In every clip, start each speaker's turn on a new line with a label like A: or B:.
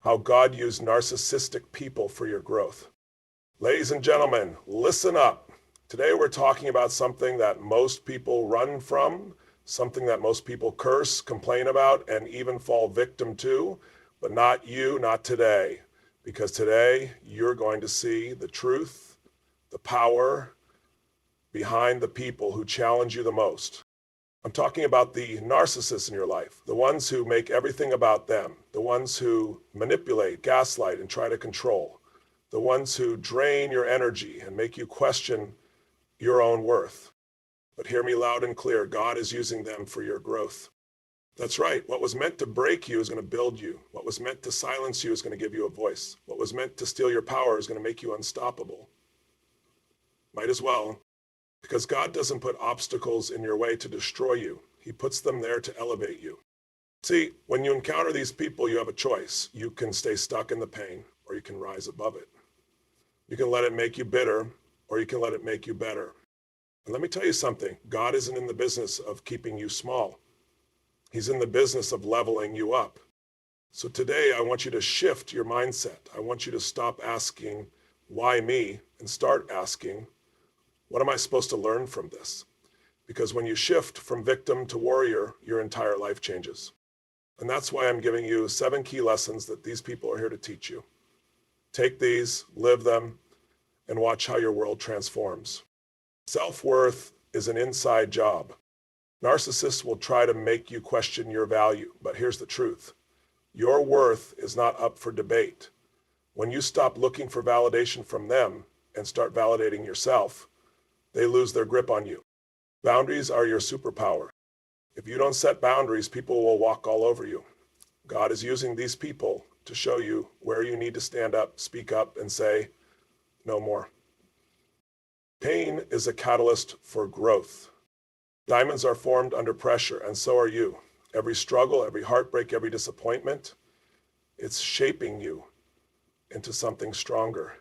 A: how God used narcissistic people for your growth. Ladies and gentlemen, listen up. Today we're talking about something that most people run from, something that most people curse, complain about, and even fall victim to, but not you, not today. Because today you're going to see the truth, the power behind the people who challenge you the most. I'm talking about the narcissists in your life, the ones who make everything about them, the ones who manipulate, gaslight, and try to control, the ones who drain your energy and make you question your own worth. But hear me loud and clear, God is using them for your growth. That's right, what was meant to break you is going to build you. What was meant to silence you is going to give you a voice. What was meant to steal your power is going to make you unstoppable. Might as well. Because God doesn't put obstacles in your way to destroy you. He puts them there to elevate you. See, when you encounter these people, you have a choice. You can stay stuck in the pain, or you can rise above it. You can let it make you bitter, or you can let it make you better. And let me tell you something. God isn't in the business of keeping you small. He's in the business of leveling you up. So today, I want you to shift your mindset. I want you to stop asking, why me? And start asking, what am I supposed to learn from this? Because when you shift from victim to warrior, your entire life changes. And that's why I'm giving you 7 key lessons that these people are here to teach you. Take these, live them, and watch how your world transforms. Self-worth is an inside job. Narcissists will try to make you question your value, but here's the truth. Your worth is not up for debate. When you stop looking for validation from them and start validating yourself, they lose their grip on you. Boundaries are your superpower. If you don't set boundaries, people will walk all over you. God is using these people to show you where you need to stand up, speak up, and say, no more. Pain is a catalyst for growth. Diamonds are formed under pressure, and so are you. Every struggle, every heartbreak, every disappointment, it's shaping you into something stronger.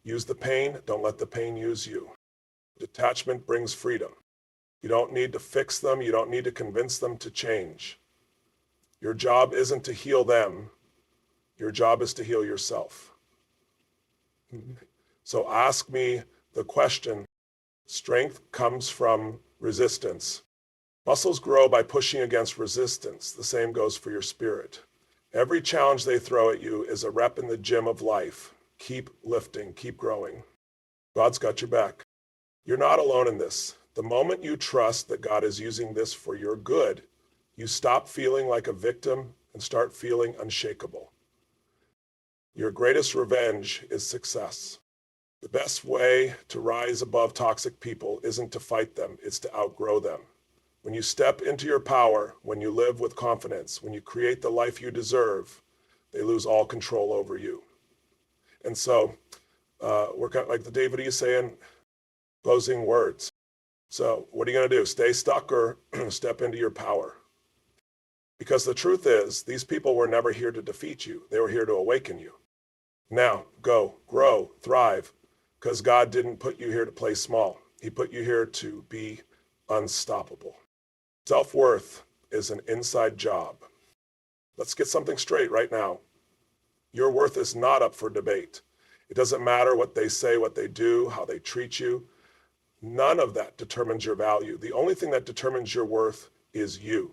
A: Use the pain, don't let the pain use you. Detachment brings freedom. You don't need to fix them. You don't need to convince them to change. Your job isn't to heal them. Your job is to heal yourself. So ask me the question, strength comes from resistance. Muscles grow by pushing against resistance. The same goes for your spirit. Every challenge they throw at you is a rep in the gym of life. Keep lifting, keep growing. God's got your back. You're not alone in this. The moment you trust that God is using this for your good, you stop feeling like a victim and start feeling unshakable. Your greatest revenge is success. The best way to rise above toxic people isn't to fight them, it's to outgrow them. When you step into your power, when you live with confidence, when you create the life you deserve, they lose all control over you. And so, we're kind of like the David Uese saying, closing words. So what are you going to do? Stay stuck or step into your power? Because the truth is, these people were never here to defeat you. They were here to awaken you. Now, go, grow, thrive, because God didn't put you here to play small. He put you here to be unstoppable. Self-worth is an inside job. Let's get something straight right now. Your worth is not up for debate. It doesn't matter what they say, what they do, how they treat you. None of that determines your value. The only thing that determines your worth is you.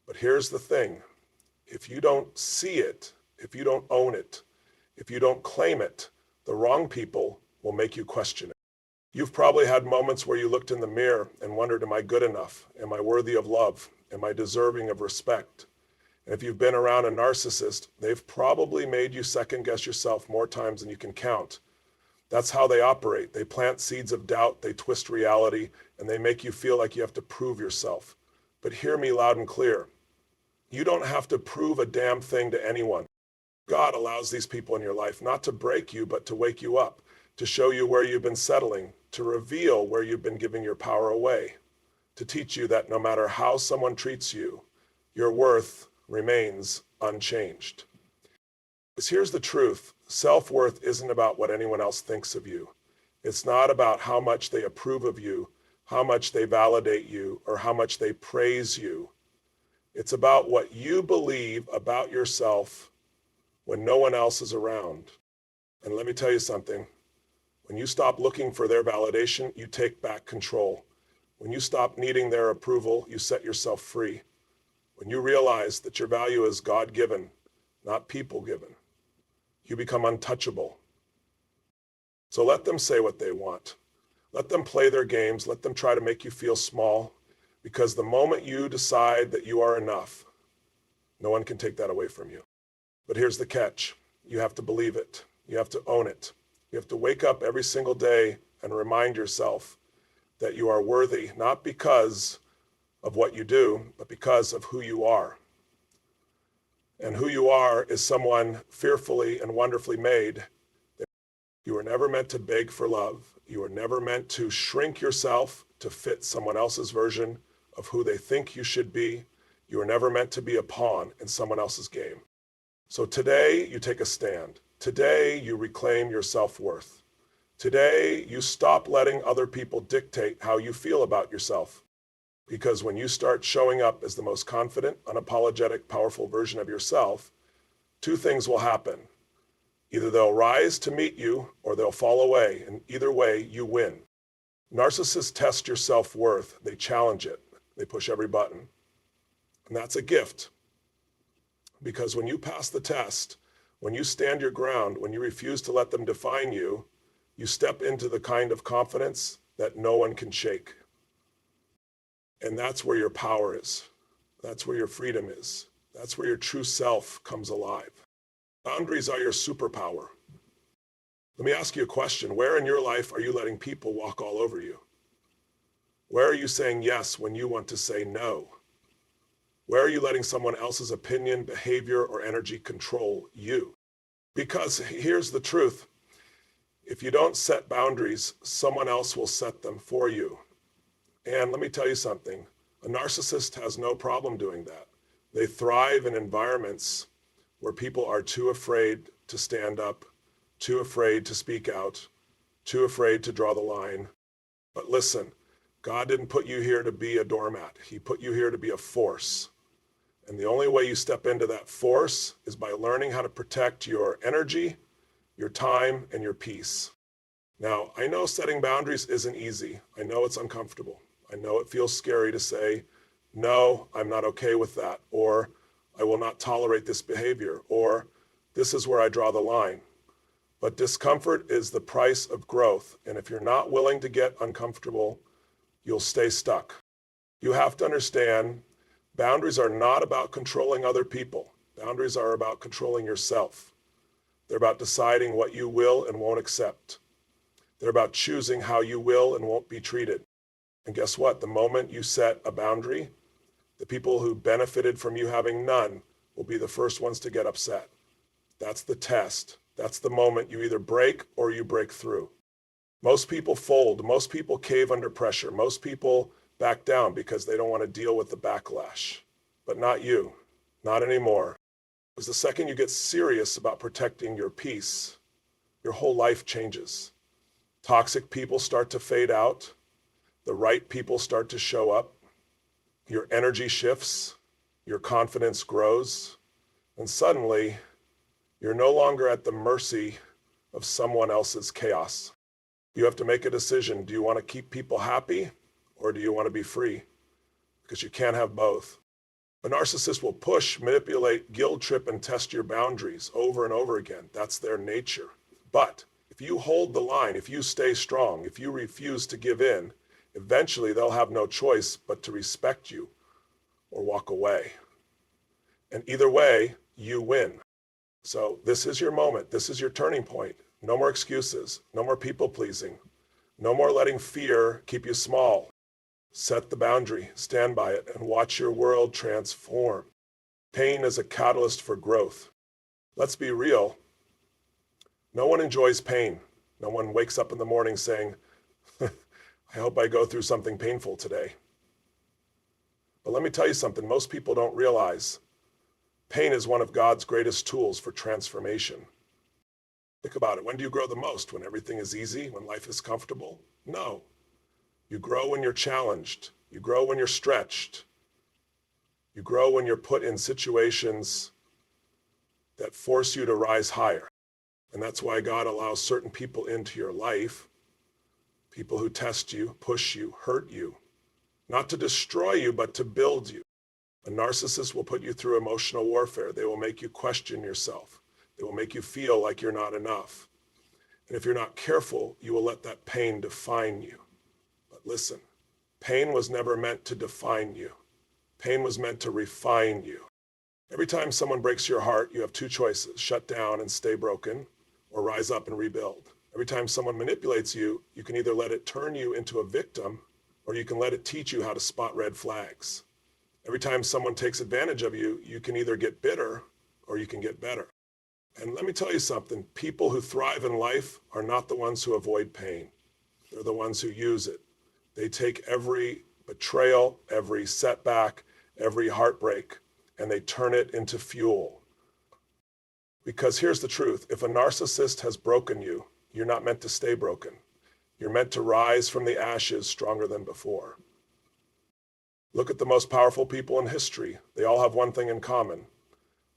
A: But here's the thing. If you don't see it, if you don't own it, if you don't claim it, the wrong people will make you question it. You've probably had moments where you looked in the mirror and wondered, am I good enough? Am I worthy of love? Am I deserving of respect? And if you've been around a narcissist, they've probably made you second guess yourself more times than you can count. That's how they operate. They plant seeds of doubt, they twist reality, and they make you feel like you have to prove yourself. But hear me loud and clear. You don't have to prove a damn thing to anyone. God allows these people in your life not to break you, but to wake you up, to show you where you've been settling, to reveal where you've been giving your power away, to teach you that no matter how someone treats you, your worth remains unchanged. Because here's the truth. Self-worth isn't about what anyone else thinks of you. It's not about how much they approve of you, how much they validate you, or how much they praise you. It's about what you believe about yourself when no one else is around. And let me tell you something. When you stop looking for their validation, you take back control. When you stop needing their approval, you set yourself free. When you realize that your value is God-given, not people-given, you become untouchable. So let them say what they want. Let them play their games. Let them try to make you feel small, because the moment you decide that you are enough, no one can take that away from you. But here's the catch. You have to believe it. You have to own it. You have to wake up every single day and remind yourself that you are worthy, not because of what you do, but because of who you are. And who you are is someone fearfully and wonderfully made. You were never meant to beg for love. You were never meant to shrink yourself to fit someone else's version of who they think you should be. You were never meant to be a pawn in someone else's game. So today you take a stand. Today you reclaim your self-worth. Today you stop letting other people dictate how you feel about yourself. Because when you start showing up as the most confident, unapologetic, powerful version of yourself, two things will happen. Either they'll rise to meet you or they'll fall away, and either way, you win. Narcissists test your self-worth. They challenge it. They push every button. And that's a gift. Because when you pass the test, when you stand your ground, when you refuse to let them define you, you step into the kind of confidence that no one can shake. And that's where your power is. That's where your freedom is. That's where your true self comes alive. Boundaries are your superpower. Let me ask you a question. Where in your life are you letting people walk all over you? Where are you saying yes when you want to say no? Where are you letting someone else's opinion, behavior, or energy control you? Because here's the truth. If you don't set boundaries, someone else will set them for you. And let me tell you something. A narcissist has no problem doing that. They thrive in environments where people are too afraid to stand up, too afraid to speak out, too afraid to draw the line. But listen, God didn't put you here to be a doormat. He put you here to be a force. And the only way you step into that force is by learning how to protect your energy, your time, and your peace. Now, I know setting boundaries isn't easy. I know it's uncomfortable. I know it feels scary to say, no, I'm not okay with that, or I will not tolerate this behavior, or this is where I draw the line. But discomfort is the price of growth. And if you're not willing to get uncomfortable, you'll stay stuck. You have to understand, boundaries are not about controlling other people. Boundaries are about controlling yourself. They're about deciding what you will and won't accept. They're about choosing how you will and won't be treated. And guess what? The moment you set a boundary, the people who benefited from you having none will be the first ones to get upset. That's the test. That's the moment you either break or you break through. Most people fold. Most people cave under pressure. Most people back down because they don't want to deal with the backlash. But not you. Not anymore. Because the second you get serious about protecting your peace, your whole life changes. Toxic people start to fade out. The right people start to show up. Your energy shifts. Your confidence grows. And suddenly, you're no longer at the mercy of someone else's chaos. You have to make a decision. Do you want to keep people happy or do you want to be free? Because you can't have both. A narcissist will push, manipulate, guilt trip, and test your boundaries over and over again. That's their nature. But if you hold the line, if you stay strong, if you refuse to give in, eventually they'll have no choice but to respect you or walk away. And either way, you win. So this is your moment. This is your turning point. No more excuses. No more people pleasing. No more letting fear keep you small. Set the boundary, stand by it, and watch your world transform. Pain is a catalyst for growth. Let's be real. No one enjoys pain. No one wakes up in the morning saying, I hope I go through something painful today. But let me tell you something most people don't realize. Pain is one of God's greatest tools for transformation. Think about it. When do you grow the most? When everything is easy? When life is comfortable? No. You grow when you're challenged. You grow when you're stretched. You grow when you're put in situations that force you to rise higher. And that's why God allows certain people into your life, people who test you, push you, hurt you, not to destroy you, but to build you. A narcissist will put you through emotional warfare. They will make you question yourself. They will make you feel like you're not enough. And if you're not careful, you will let that pain define you. But listen, pain was never meant to define you. Pain was meant to refine you. Every time someone breaks your heart, you have two choices: shut down and stay broken, or rise up and rebuild. Every time someone manipulates you, you can either let it turn you into a victim, or you can let it teach you how to spot red flags. Every time someone takes advantage of you, you can either get bitter or you can get better. And let me tell you something, people who thrive in life are not the ones who avoid pain. They're the ones who use it. They take every betrayal, every setback, every heartbreak, and they turn it into fuel. Because here's the truth, if a narcissist has broken you, you're not meant to stay broken. You're meant to rise from the ashes stronger than before. Look at the most powerful people in history. They all have one thing in common.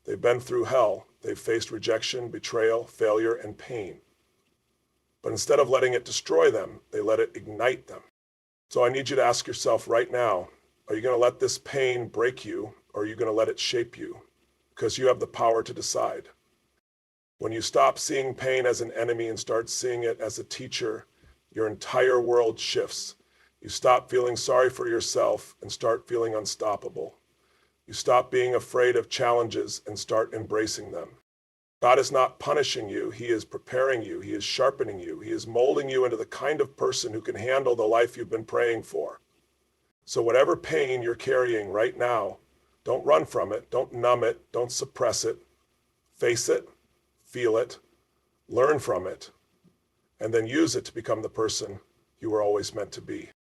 A: They've been through hell. They've faced rejection, betrayal, failure, and pain. But instead of letting it destroy them, they let it ignite them. So I need you to ask yourself right now, are you going to let this pain break you, or are you going to let it shape you? Because you have the power to decide. When you stop seeing pain as an enemy and start seeing it as a teacher, your entire world shifts. You stop feeling sorry for yourself and start feeling unstoppable. You stop being afraid of challenges and start embracing them. God is not punishing you. He is preparing you. He is sharpening you. He is molding you into the kind of person who can handle the life you've been praying for. So whatever pain you're carrying right now, don't run from it. Don't numb it. Don't suppress it. Face it, feel it, learn from it, and then use it to become the person you were always meant to be.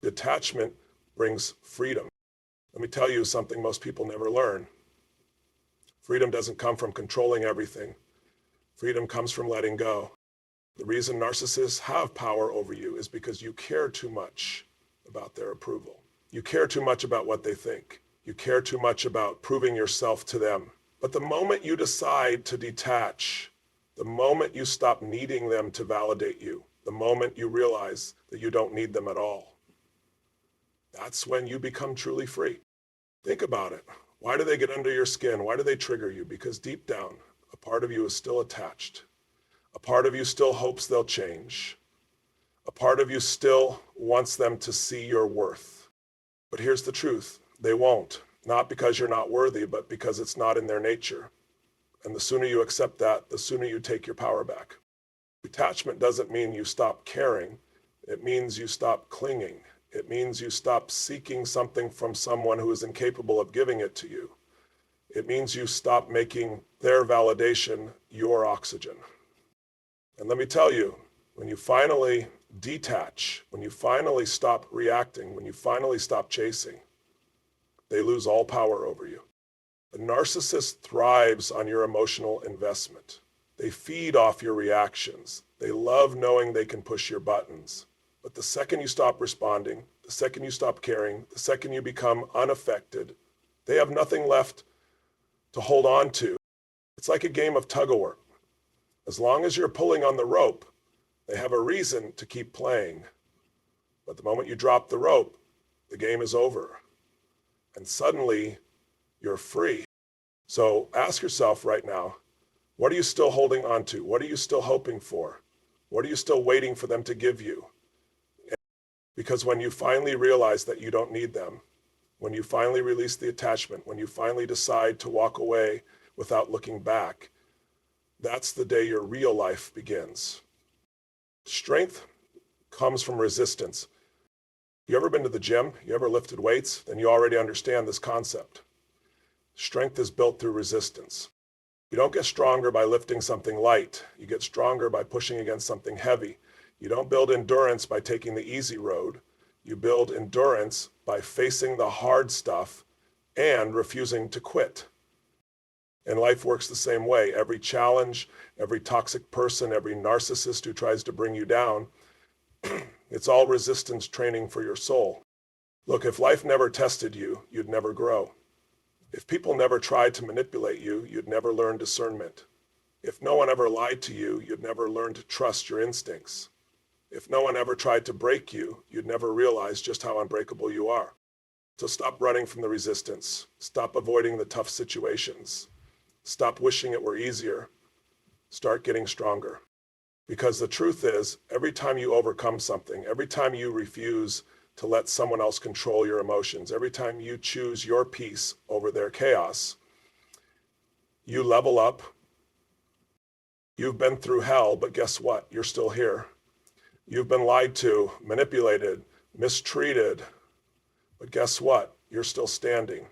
A: Detachment brings freedom. Let me tell you something most people never learn. Freedom doesn't come from controlling everything. Freedom comes from letting go. The reason narcissists have power over you is because you care too much about their approval. You care too much about what they think. You care too much about proving yourself to them. But the moment you decide to detach, the moment you stop needing them to validate you, the moment you realize that you don't need them at all, that's when you become truly free. Think about it. Why do they get under your skin? Why do they trigger you? Because deep down, a part of you is still attached. A part of you still hopes they'll change. A part of you still wants them to see your worth. But here's the truth. They won't. Not because you're not worthy, but because it's not in their nature. And the sooner you accept that, the sooner you take your power back. Detachment doesn't mean you stop caring. It means you stop clinging. It means you stop seeking something from someone who is incapable of giving it to you. It means you stop making their validation your oxygen. And let me tell you, when you finally detach, when you finally stop reacting, when you finally stop chasing, they lose all power over you. A narcissist thrives on your emotional investment. They feed off your reactions. They love knowing they can push your buttons. But the second you stop responding, the second you stop caring, the second you become unaffected, they have nothing left to hold on to. It's like a game of tug-of-war. As long as you're pulling on the rope, they have a reason to keep playing. But the moment you drop the rope, the game is over. And suddenly, you're free. So ask yourself right now, what are you still holding on to? What are you still hoping for? What are you still waiting for them to give you? Because when you finally realize that you don't need them, when you finally release the attachment, when you finally decide to walk away without looking back, that's the day your real life begins. Strength comes from resistance. You ever been to the gym? You ever lifted weights? Then you already understand this concept. Strength is built through resistance. You don't get stronger by lifting something light. You get stronger by pushing against something heavy. You don't build endurance by taking the easy road. You build endurance by facing the hard stuff and refusing to quit. And life works the same way. Every challenge, every toxic person, every narcissist who tries to bring you down, it's all resistance training for your soul. Look, if life never tested you, you'd never grow. If people never tried to manipulate you, you'd never learn discernment. If no one ever lied to you, you'd never learn to trust your instincts. If no one ever tried to break you, you'd never realize just how unbreakable you are. So stop running from the resistance. Stop avoiding the tough situations. Stop wishing it were easier. Start getting stronger. Because the truth is, every time you overcome something, every time you refuse to let someone else control your emotions, every time you choose your peace over their chaos, you level up. You've been through hell, but guess what? You're still here. You've been lied to, manipulated, mistreated, but guess what? You're still standing.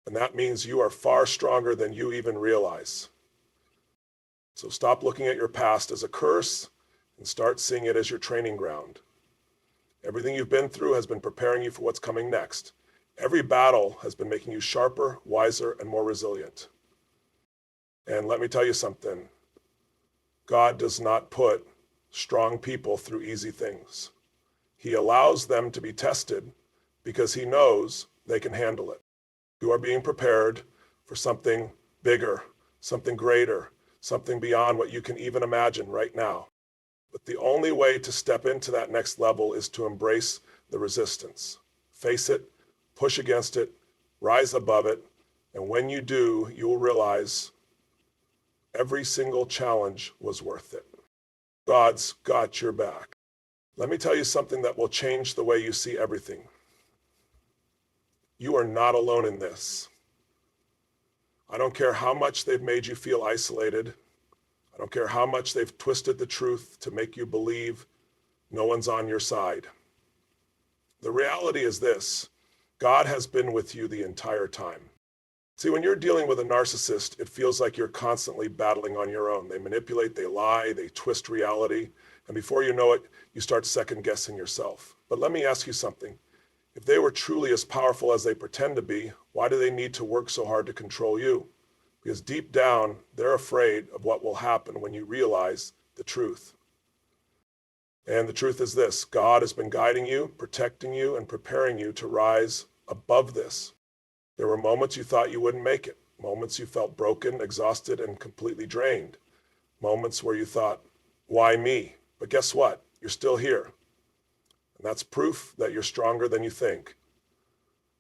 A: And that means you are far stronger than you even realize. So stop looking at your past as a curse and start seeing it as your training ground. Everything you've been through has been preparing you for what's coming next. Every battle has been making you sharper, wiser, and more resilient. And let me tell you something. God does not put strong people through easy things. He allows them to be tested because he knows they can handle it. You are being prepared for something bigger, something greater, something beyond what you can even imagine right now. But the only way to step into that next level is to embrace the resistance. Face it, push against it, rise above it, and when you do, you'll realize every single challenge was worth it. God's got your back. Let me tell you something that will change the way you see everything. You are not alone in this. I don't care how much they've made you feel isolated. I don't care how much they've twisted the truth to make you believe no one's on your side. The reality is this: God has been with you the entire time. See, when you're dealing with a narcissist, it feels like you're constantly battling on your own. They manipulate, they lie, they twist reality, and before you know it, you start second-guessing yourself. But let me ask you something. If they were truly as powerful as they pretend to be, why do they need to work so hard to control you? Because deep down, they're afraid of what will happen when you realize the truth. And the truth is this: God has been guiding you, protecting you, and preparing you to rise above this. There were moments you thought you wouldn't make it, moments you felt broken, exhausted, and completely drained, moments where you thought, why me? But guess what? You're still here. And that's proof that you're stronger than you think.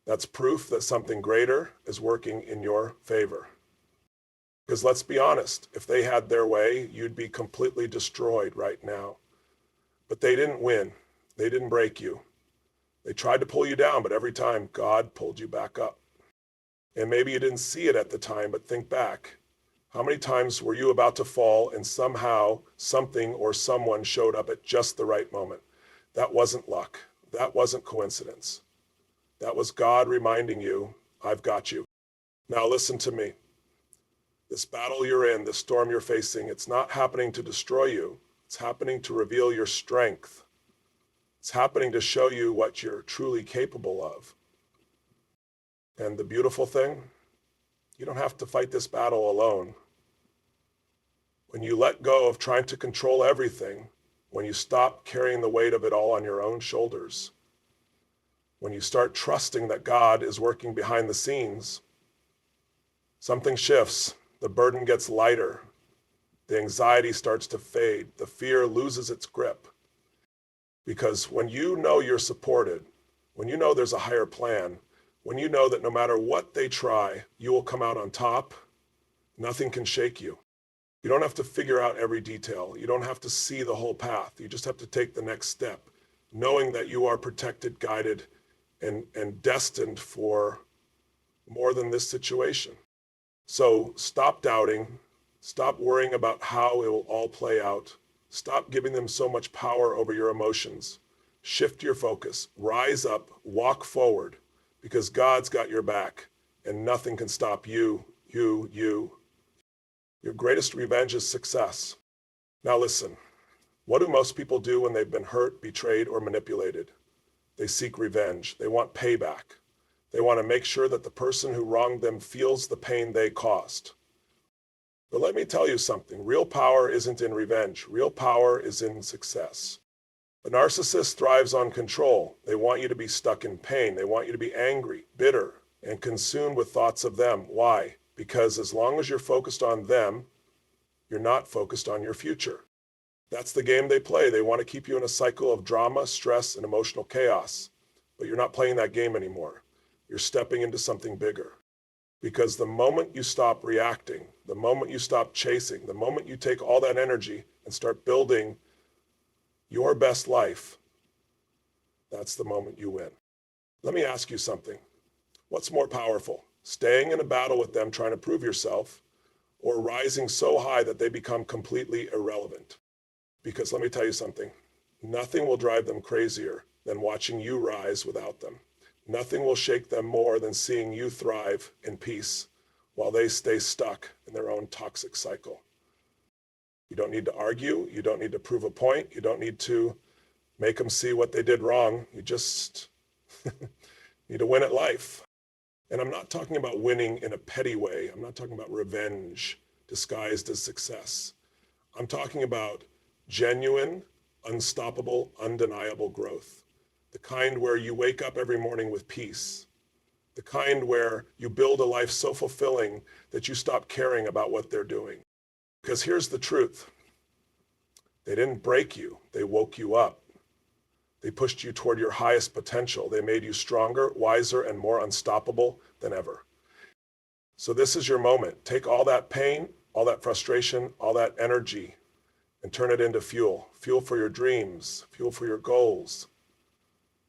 A: That's proof that something greater is working in your favor. Because let's be honest, if they had their way, you'd be completely destroyed right now. But they didn't win. They didn't break you. They tried to pull you down, but every time God pulled you back up. And maybe you didn't see it at the time, but think back. How many times were you about to fall and somehow something or someone showed up at just the right moment? That wasn't luck. That wasn't coincidence. That was God reminding you, I've got you. Now listen to me. This battle you're in, this storm you're facing, it's not happening to destroy you. It's happening to reveal your strength. It's happening to show you what you're truly capable of. And the beautiful thing, you don't have to fight this battle alone. When you let go of trying to control everything, when you stop carrying the weight of it all on your own shoulders, when you start trusting that God is working behind the scenes, something shifts. The burden gets lighter. The anxiety starts to fade. The fear loses its grip. Because when you know you're supported, when you know there's a higher plan, when you know that no matter what they try, you will come out on top, nothing can shake you. You don't have to figure out every detail. You don't have to see the whole path. You just have to take the next step, knowing that you are protected, guided, and destined for more than this situation. So stop doubting. Stop worrying about how it will all play out. Stop giving them so much power over your emotions. Shift your focus. Rise up. Walk forward. Because God's got your back, and nothing can stop you. Your greatest revenge is success. Now listen, what do most people do when they've been hurt, betrayed, or manipulated? They seek revenge. They want payback. They want to make sure that the person who wronged them feels the pain they caused. But let me tell you something. Real power isn't in revenge. Real power is in success. A narcissist thrives on control. They want you to be stuck in pain. They want you to be angry, bitter, and consumed with thoughts of them. Why? Because as long as you're focused on them, you're not focused on your future. That's the game they play. They want to keep you in a cycle of drama, stress, and emotional chaos. But you're not playing that game anymore. You're stepping into something bigger. Because the moment you stop reacting, the moment you stop chasing, the moment you take all that energy and start building your best life, that's the moment you win. Let me ask you something. What's more powerful, staying in a battle with them trying to prove yourself, or rising so high that they become completely irrelevant? Because let me tell you something, nothing will drive them crazier than watching you rise without them. Nothing will shake them more than seeing you thrive in peace while they stay stuck in their own toxic cycle. You don't need to argue. You don't need to prove a point. You don't need to make them see what they did wrong. You just need to win at life. And I'm not talking about winning in a petty way. I'm not talking about revenge disguised as success. I'm talking about genuine, unstoppable, undeniable growth. The kind where you wake up every morning with peace. The kind where you build a life so fulfilling that you stop caring about what they're doing. Because here's the truth. They didn't break you. They woke you up. They pushed you toward your highest potential. They made you stronger, wiser, and more unstoppable than ever. So this is your moment. Take all that pain, all that frustration, all that energy, and turn it into fuel. Fuel for your dreams, fuel for your goals,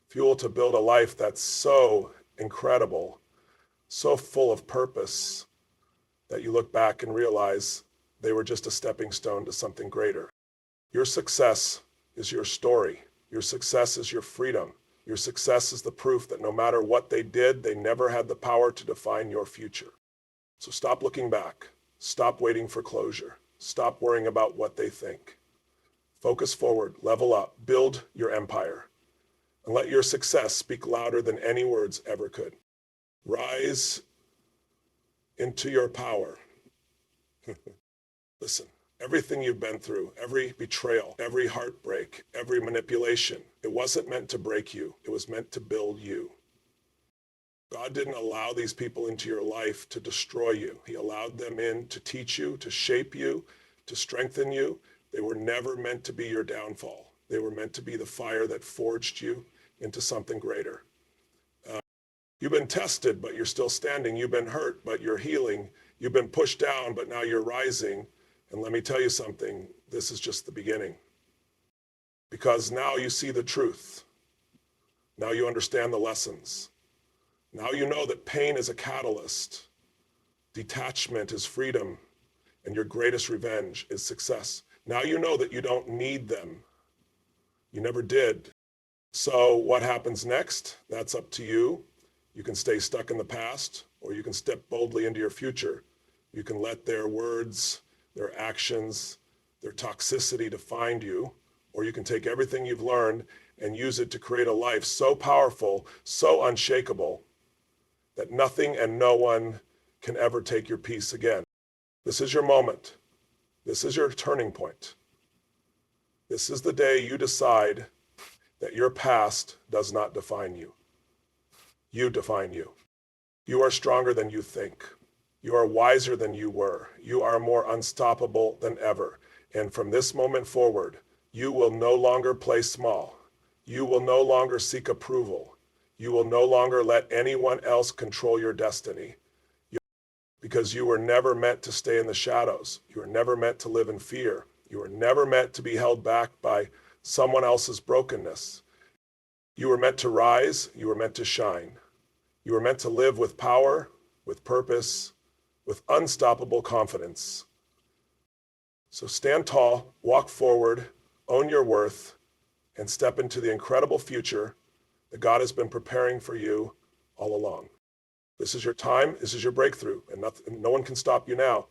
A: fuel to build a life that's so incredible, so full of purpose, that you look back and realize they were just a stepping stone to something greater. Your success is your story. Your success is your freedom. Your success is the proof that no matter what they did, they never had the power to define your future. So stop looking back. Stop waiting for closure. Stop worrying about what they think. Focus forward, level up, build your empire, and let your success speak louder than any words ever could. Rise into your power. Listen, everything you've been through, every betrayal, every heartbreak, every manipulation, it wasn't meant to break you. It was meant to build you. God didn't allow these people into your life to destroy you. He allowed them in to teach you, to shape you, to strengthen you. They were never meant to be your downfall. They were meant to be the fire that forged you into something greater. You've been tested, but you're still standing. You've been hurt, but you're healing. You've been pushed down, but now you're rising. And let me tell you something, this is just the beginning. Because now you see the truth. Now you understand the lessons. Now you know that pain is a catalyst. Detachment is freedom, and your greatest revenge is success. Now you know that you don't need them. You never did. So what happens next? That's up to you. You can stay stuck in the past, or you can step boldly into your future. You can let their words, their actions, their toxicity define you, or you can take everything you've learned and use it to create a life so powerful, so unshakable, that nothing and no one can ever take your peace again. This is your moment. This is your turning point. This is the day you decide that your past does not define you. You define you. You are stronger than you think. You are wiser than you were. You are more unstoppable than ever. And from this moment forward, you will no longer play small. You will no longer seek approval. You will no longer let anyone else control your destiny. Because you were never meant to stay in the shadows. You were never meant to live in fear. You were never meant to be held back by someone else's brokenness. You were meant to rise. You were meant to shine. You were meant to live with power, with purpose, with unstoppable confidence. So stand tall, walk forward, own your worth, and step into the incredible future that God has been preparing for you all along. This is your time. This is your breakthrough, and no one can stop you now.